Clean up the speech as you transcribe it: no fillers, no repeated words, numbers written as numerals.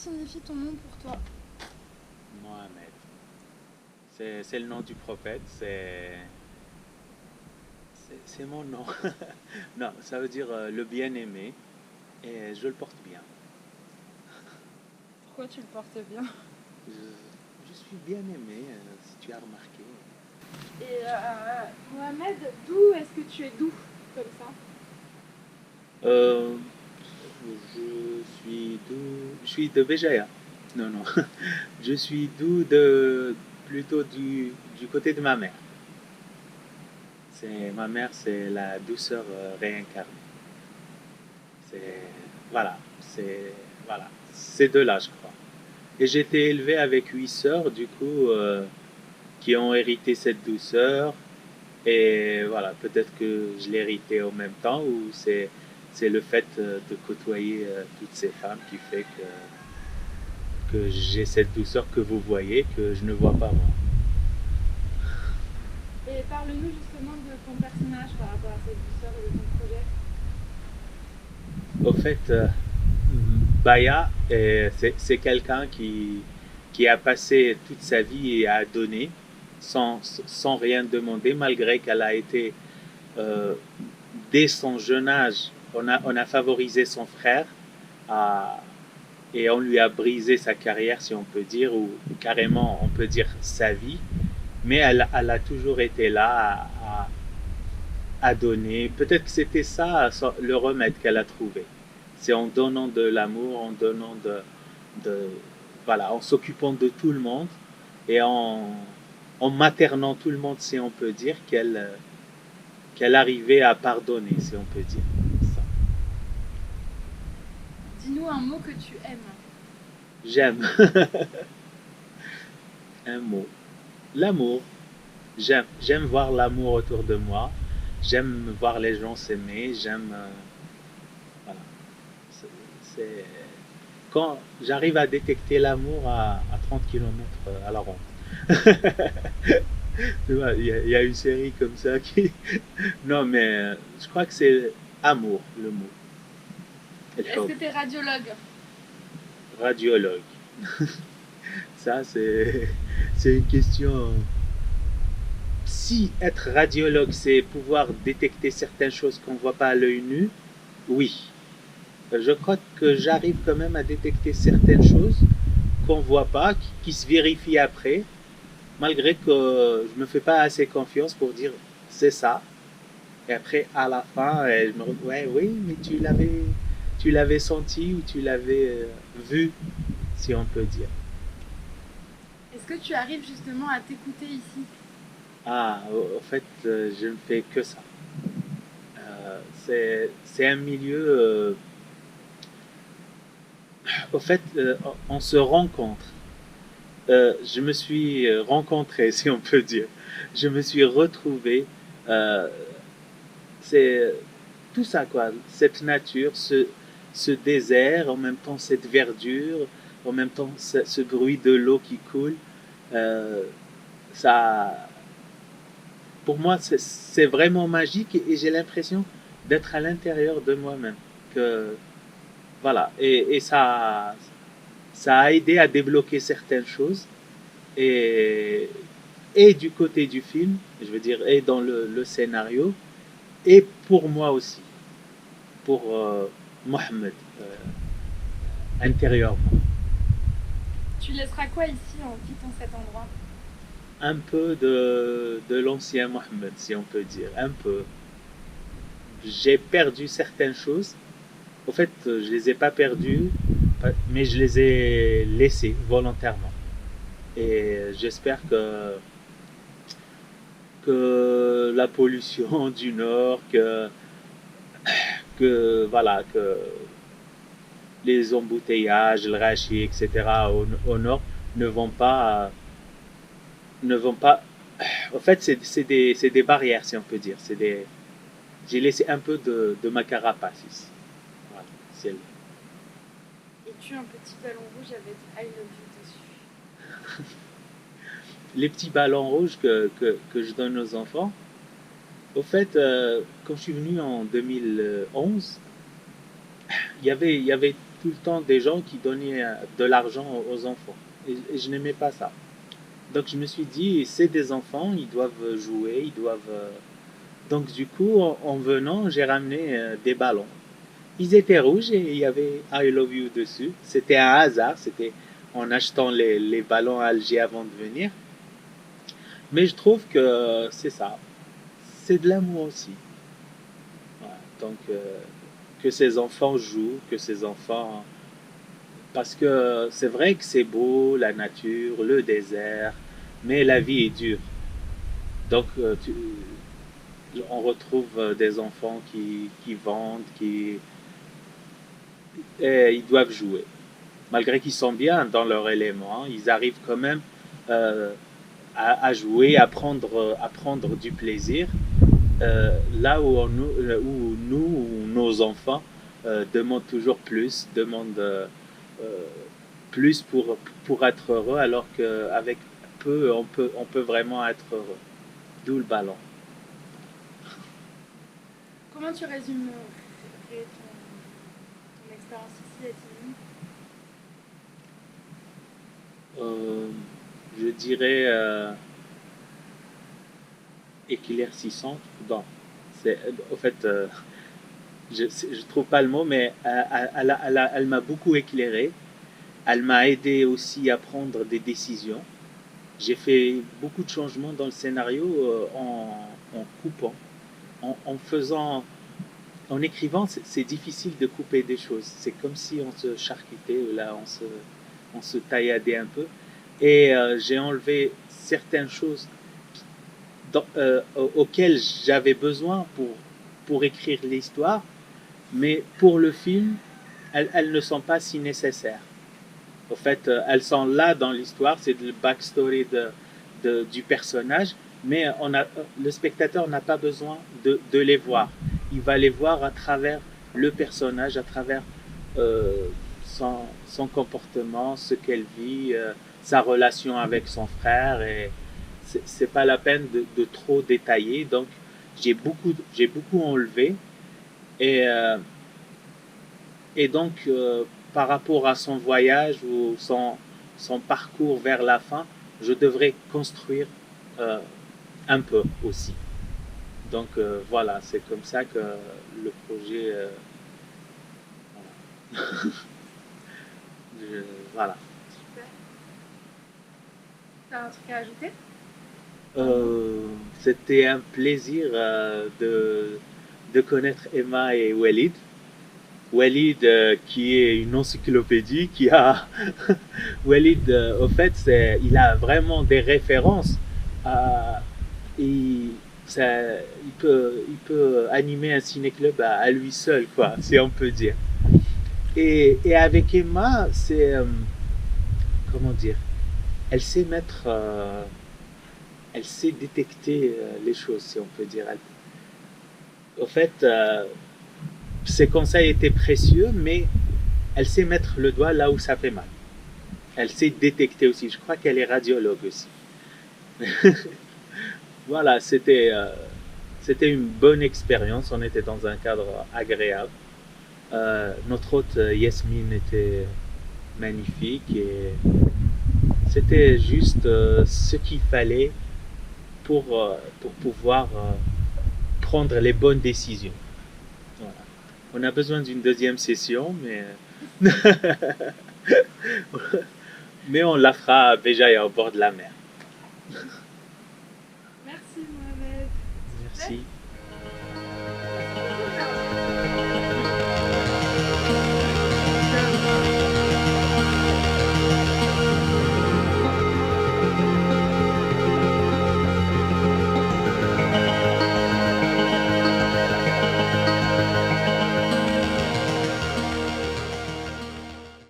signifie ton nom pour toi? Mohamed. C'est le nom du prophète, c'est mon nom. Non, ça veut dire le bien-aimé et je le porte bien. Pourquoi tu le portes bien? Je, je suis bien-aimé, si tu as remarqué. Et Mohamed, d'où est-ce que tu es doux comme ça? Euh, je suis de Béjaïa. Non, non. Je suis plutôt du côté de ma mère. Ma mère, c'est la douceur réincarnée. C'est, voilà, voilà, ces deux-là, je crois. Et j'ai été élevé avec 8 sœurs, du coup, qui ont hérité cette douceur. Et voilà, peut-être que je l'ai hérité en même temps, ou c'est le fait de côtoyer toutes ces femmes qui fait que j'ai cette douceur que vous voyez, que je ne vois pas moi. Et parle-nous justement de ton personnage par rapport à cette douceur et de ton projet. Au fait, Baya, c'est quelqu'un qui a passé toute sa vie et a donné sans rien demander, malgré qu'elle a été, euh, dès son jeune âge, on a favorisé son frère à, et on lui a brisé sa carrière, si on peut dire, ou carrément, on peut dire sa vie. Mais elle a toujours été là à donner. Peut-être que c'était ça le remède qu'elle a trouvé. C'est en donnant de l'amour, en donnant de voilà, en s'occupant de tout le monde et en maternant tout le monde, si on peut dire, qu'elle arrivait à pardonner, si on peut dire. Ça. Dis-nous un mot que tu aimes. J'aime. Un mot. L'amour. J'aime voir l'amour autour de moi. J'aime voir les gens s'aimer. J'aime. Voilà. C'est quand j'arrive à détecter l'amour à 30 km à la ronde. Tu vois, y a une série comme ça qui. Non, mais je crois que c'est amour, le mot. Est-ce que tu es radiologue? Radiologue. Ça, c'est une question. Si être radiologue, c'est pouvoir détecter certaines choses qu'on ne voit pas à l'œil nu, oui. Je crois que j'arrive quand même à détecter certaines choses qu'on ne voit pas, qui se vérifient après, malgré que je ne me fais pas assez confiance pour dire c'est ça. Et après, à la fin, je me retrouve, ouais, oui, mais tu l'avais senti ou tu l'avais vu, si on peut dire. Est-ce que tu arrives justement à t'écouter ici? Ah, au fait, je ne fais que ça. C'est un milieu. Au fait, on se rencontre. Je me suis rencontré, si on peut dire. Je me suis retrouvé. Euh, c'est tout ça, quoi. Cette nature, ce désert, en même temps cette verdure, en même temps ce bruit de l'eau qui coule. Euh, ça, pour moi, c'est vraiment magique et j'ai l'impression d'être à l'intérieur de moi-même. Que, voilà. Et ça a aidé à débloquer certaines choses. Et, et du côté du film, je veux dire, et dans le scénario, et pour moi aussi, pour Mohamed, intérieurement. Tu laisseras quoi ici en quittant cet endroit? Un peu de l'ancien Mohamed, si on peut dire, un peu. J'ai perdu certaines choses. Au fait, je les ai pas perdues, mais je les ai laissées volontairement. Et j'espère que la pollution du Nord, que voilà, que les embouteillages, le rachis, etc. Au Nord ne vont pas, ne vont pas. En fait, c'est des barrières, si on peut dire. J'ai laissé un peu de ma carapace ici. Voilà, c'est Es-tu un petit ballon rouge avec I love you dessus? les petits ballons rouges que je donne aux enfants. Au fait, quand je suis venu en 2011, il y avait tout le temps des gens qui donnaient de l'argent aux enfants. Et je n'aimais pas ça. Donc je me suis dit, c'est des enfants, ils doivent jouer, ils doivent... Donc du coup, en venant, j'ai ramené des ballons. Ils étaient rouges et il y avait I love you dessus. C'était un hasard, c'était en achetant les ballons à Alger avant de venir. Mais je trouve que c'est ça. C'est de l'amour aussi. Voilà. Donc que ces enfants jouent, que ces enfants... Parce que c'est vrai que c'est beau, la nature, le désert, mais la vie est dure. Donc on retrouve des enfants qui vendent, et ils doivent jouer. Malgré qu'ils sont bien dans leur élément, hein, ils arrivent quand même euh, à jouer, à prendre du plaisir. Là où nous, où nos enfants demandent toujours plus, demandent plus pour être heureux, alors qu'avec peu, on peut vraiment être heureux. D'où le ballon. Comment tu résumes ton expérience ici à Tivoli? Euh, je dirais éclaircissante. Bon, c'est, au fait, je trouve pas le mot, mais elle m'a beaucoup éclairé. Elle m'a aidé aussi à prendre des décisions. J'ai fait beaucoup de changements dans le scénario en coupant, en faisant, en écrivant. C'est difficile de couper des choses. C'est comme si on se charcutait, là, on se tailladait un peu. Et j'ai enlevé certaines choses auxquelles j'avais besoin pour écrire l'histoire, mais pour le film, elles ne sont pas si nécessaires. Au fait, elles sont là dans l'histoire, c'est le backstory du personnage, mais le spectateur n'a pas besoin de les voir. Il va les voir à travers le personnage, à travers euh, son comportement, ce qu'elle vit, sa relation avec son frère. Et c'est pas la peine de trop détailler. Donc, j'ai beaucoup enlevé. Et, euh, et donc, par rapport à son voyage ou son parcours vers la fin, je devrais construire euh, un peu aussi. Donc voilà, c'est comme ça que le projet... je- voilà. Super. T'as un truc à ajouter? C'était un plaisir de connaître Emma et Walid. Walid qui est une encyclopédie, qui a... Walid, au fait, il a vraiment des références. À, il, il peut animer un ciné-club à lui seul, quoi, si on peut dire. Et avec Emma, c'est... comment dire? Elle sait mettre... elle sait détecter les choses, si on peut dire. Au fait, ses conseils étaient précieux, mais elle sait mettre le doigt là où ça fait mal. Elle sait détecter aussi. Je crois qu'elle est radiologue aussi. Voilà, c'était une bonne expérience. On était dans un cadre agréable. Notre hôte Yasmine était magnifique et c'était juste ce qu'il fallait pour pouvoir prendre les bonnes décisions. Voilà. On a besoin d'une deuxième session, mais on la fera à Béjaïa au bord de la mer.